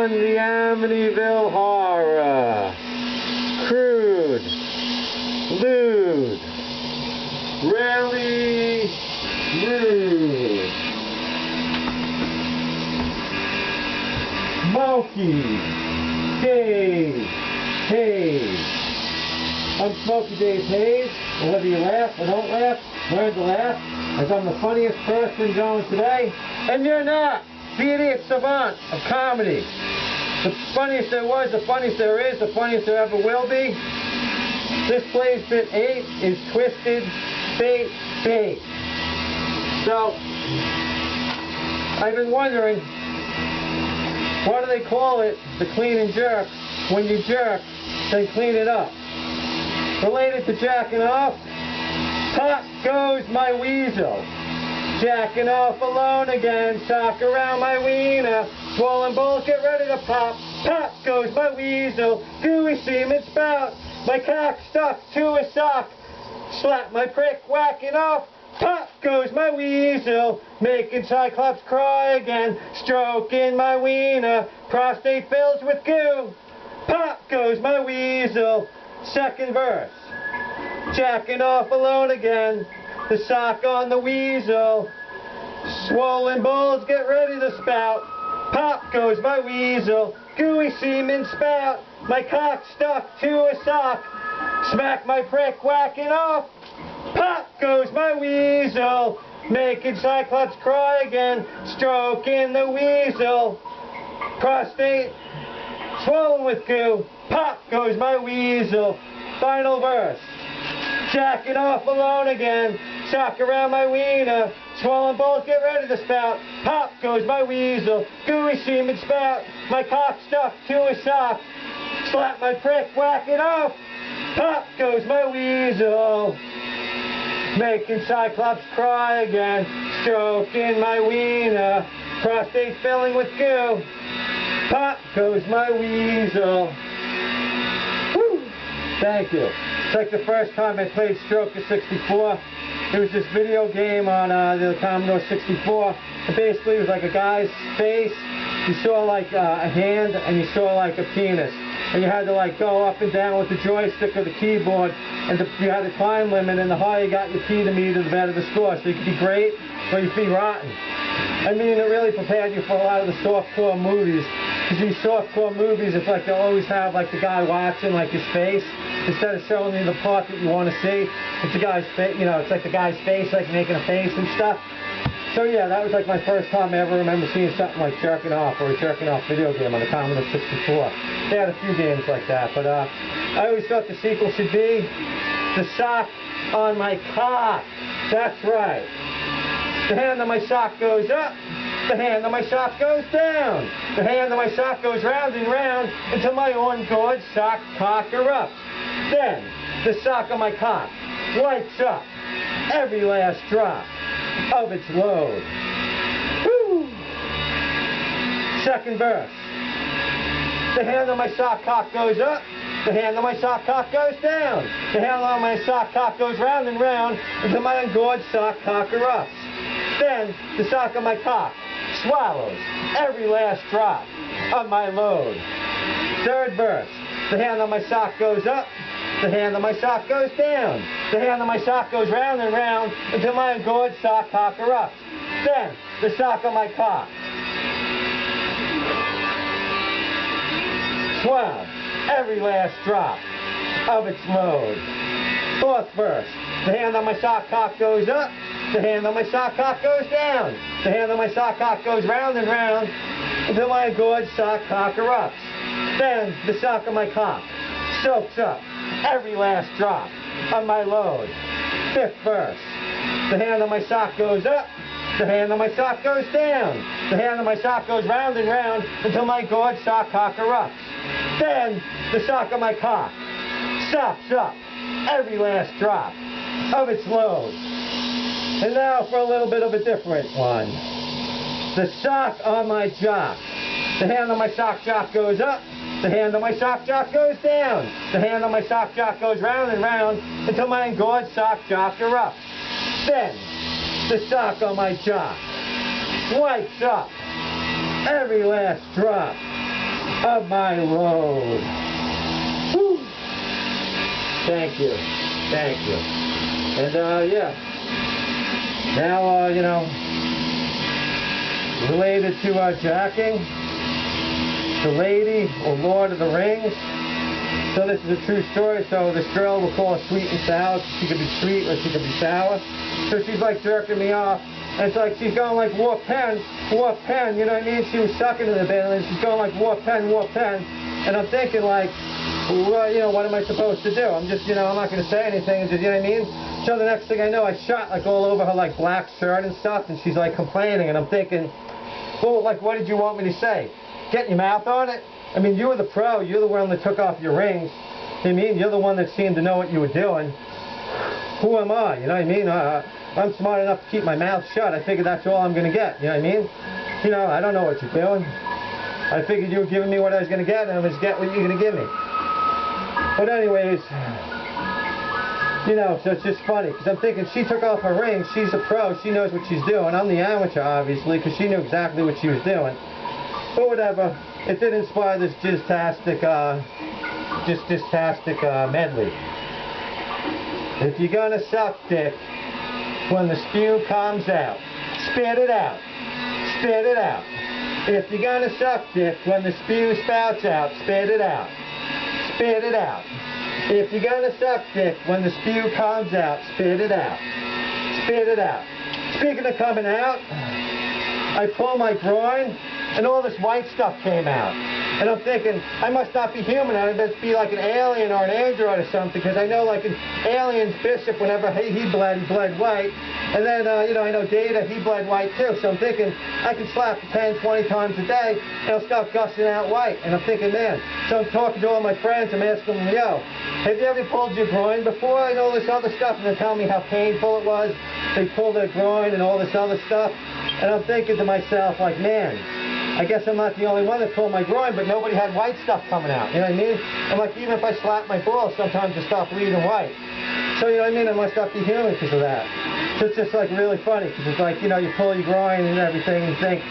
on the Amityville Horror. Crude. Lewd. Really rude. Smokey Daze Haze. I'm Smokey Daze Haze, and whether you laugh or don't laugh, learn to laugh, as I'm the funniest person going today, and you're not. The idiot savant of comedy. The funniest there was, the funniest there is, the funniest there ever will be. This plays bit 8 is Twisted Bate. So, I've been wondering, why do they call it the clean and jerk when you jerk, then clean it up? Related to jacking off, pop goes my weasel. Jacking off alone again, sock around my wiener. Swollen balls, get ready to pop. Pop goes my weasel. Gooey semen spout. My cock stuck to a sock. Slap my prick, whacking off. Pop goes my weasel. Making Cyclops cry again. Stroking my wiener. Prostate fills with goo. Pop goes my weasel. Second verse. Jacking off alone again. The sock on the weasel. Swollen balls, get ready to spout. Pop goes my weasel. Gooey semen spout. My cock stuck to a sock. Smack my prick, whacking off. Pop goes my weasel. Making Cyclops cry again. Stroking the weasel. Prostate swollen with goo. Pop goes my weasel. Final verse. Jacking off alone again. Sock around my wiener. Swollen balls, get ready to spout. Pop goes my weasel. Gooey semen spout. My cock stuck to a sock. Slap my prick, whack it off. Pop goes my weasel. Making Cyclops cry again. Stroking my wiener. Prostate filling with goo. Pop goes my weasel. Woo! Thank you. It's like the first time I played Stroker 64. It was this video game on the Commodore 64. And basically it was like a guy's face. You saw like a hand and you saw like a penis. And you had to like go up and down with the joystick or the keyboard. And you had a time limit, and the higher you got your P to meter, the better the score. So you could be great or you could be rotten. I mean, it really prepared you for a lot of the softcore movies. Because these softcore movies, it's like they'll always have like the guy watching like his face. Instead of showing you the part that you want to see, it's the guy's face, you know, it's like the guy's face, like making a face and stuff. So yeah, that was like my first time I ever remember seeing something like jerking off, or a jerking off video game on the Commodore 64. They had a few games like that, but I always thought the sequel should be the sock on my cock. That's right. The hand on my sock goes up, the hand on my sock goes down. The hand on my sock goes round and round until my on-guard sock cock erupts. Then, the sock on my cock lights up every last drop of its load. Woo! Second verse. The hand on my sock cock goes up, the hand on my sock cock goes down. The hand on my sock cock goes round and round until my engorged sock cock erupts. Then, the sock on my cock swallows every last drop of my load. Third verse. The hand on my sock goes up, the hand on my sock goes down. The hand on my sock goes round and round until my engorged sock cock erupts. Then, the sock on my cock swallows every last drop of its load. Fourth verse. The hand on my sock cock goes up, the hand on my sock cock goes down. The hand on my sock cock goes round and round until my engorged sock cock erupts. Then, the sock on my cock soaks up every last drop of my load. Fifth verse. The hand on my sock goes up, the hand on my sock goes down. The hand on my sock goes round and round until my engorged sock cock erupts. Then, the sock on my cock sops up every last drop of its load. And now for a little bit of a different one. The sock on my jock. The hand on my sock jock goes up, the hand on my sock jock goes down. The hand on my sock jock goes round and round until my engorged sock jock erupts. Then, the sock on my jock lights up every last drop of my road. Whew. Thank you. Thank you. And, yeah. Now, you know, related to jacking, the lady, or Lord of the Rings. So this is a true story. So this girl, we'll call her sweet and sour. She could be sweet or she could be sour. So she's like jerking me off. And it's like she's going like warp pen, you know what I mean? She was sucking in the bed and then she's going like warp pen. And I'm thinking like, well, you know, what am I supposed to do? I'm just, you know, I'm not going to say anything and just, you know what I mean? So the next thing I know, I shot like all over her like black shirt and stuff, and she's like complaining, and I'm thinking, well, like, what did you want me to say? Get your mouth on it? I mean, you were the pro, you're the one that took off your rings. You know what I mean? You're the one that seemed to know what you were doing. Who am I? You know what I mean? I'm smart enough to keep my mouth shut. I figured that's all I'm going to get. You know what I mean? You know, I don't know what you're doing. I figured you were giving me what I was going to get, and I'm going to get what you're going to give me. But anyways, you know, so it's just funny, because I'm thinking she took off her ring, she's a pro, she knows what she's doing. I'm the amateur, obviously, because she knew exactly what she was doing. But whatever, it did inspire this jizztastic medley. If you're gonna suck dick, when the spew comes out, spit it out, spit it out. If you're gonna suck dick, when the spew spouts out, spit it out, spit it out. If you're gonna suck dick, when the spew comes out, spit it out, spit it out. Speaking of coming out, I pulled my groin, and all this white stuff came out. And I'm thinking, I must not be human, I must be like an alien or an android or something, because I know like an alien's bishop, whenever he bled white. And then, you know, I know Data, he bled white too. So I'm thinking, I can slap 10, 20 times a day, and I'll start gushing out white. And I'm thinking, man, so I'm talking to all my friends, I'm asking them, yo, have you ever pulled your groin before? And all this other stuff, and they're telling me how painful it was. They pulled their groin and all this other stuff. And I'm thinking to myself, like, man, I guess I'm not the only one that pulled my groin, but nobody had white stuff coming out. You know what I mean? And like, even if I slap my balls, sometimes it stops bleeding white. So, you know what I mean? I must not be human because of that. So it's just like really funny, because it's like, you know, you pull your groin and everything and think,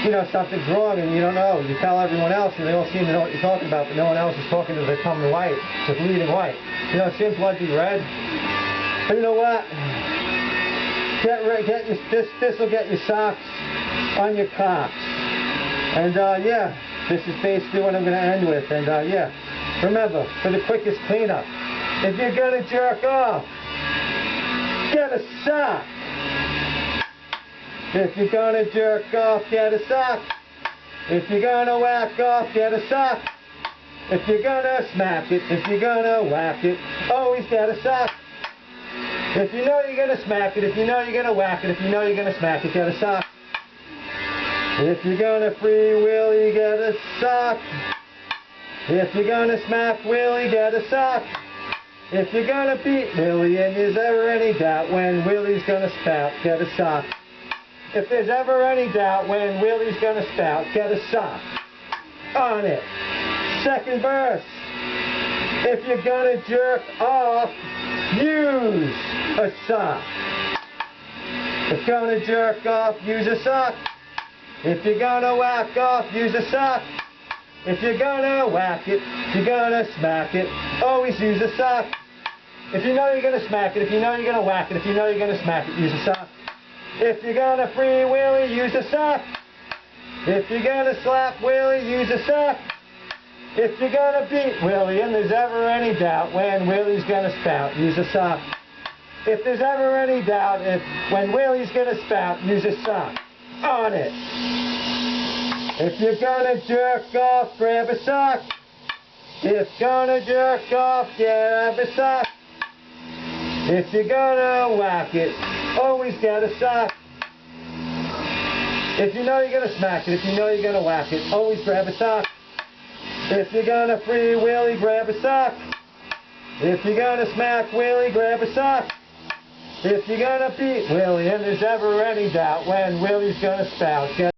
you know, something's wrong, and you don't know. You tell everyone else, and they all seem to know what you're talking about, but no one else is talking to the coming white, to bleeding white. You know, seeing blood be red. But you know what? This will get your socks on your cocks. And yeah, this is basically what I'm going to end with. And yeah, remember, for the quickest cleanup, if you're going to jerk off, get a sock. If you're going to jerk off, get a sock. If you're going to whack off, get a sock. If you're going to smack it, if you're going to whack it, always get a sock. If you know you're going to smack it, if you know you're going to whack it, if you know you're going to smack it, get a sock. If you're going to free Willy, get a sock. If you're going to smack Willy, get a sock. If you're going to beat Willy and there's ever any doubt when Willy's going to spout, get a sock. If there's ever any doubt when Willy's going to spout, get a sock on it. Second verse. If you're going to jerk off, use a sock. If you're going to jerk off, use a sock. If you're going to whack off, use a sock. If you're going to whack it, if you're going to smack it, always use a sock. If you know you're going to smack it, if you know you're going to whack it, if you know you're going to smack it, use a sock. If you're going to free Willy, use a sock. If you're going to slap Willy, use a sock. If you're going to beat Willy and there's ever any doubt when Willy's going to spout, use a sock. If there's ever any doubt when Willy's going to spout, use a sock on it. If you're going to jerk off, grab a sock. If you're going to jerk off, grab a sock. If you're going to whack it, always get a sock. If you know you're going to smack it, if you know you're going to whack it, always grab a sock. If you're going to free Willy, grab a sock. If you're going to smack Willy, grab a sock. If you're going to beat Willy and there's ever any doubt when Willy's going to spout, get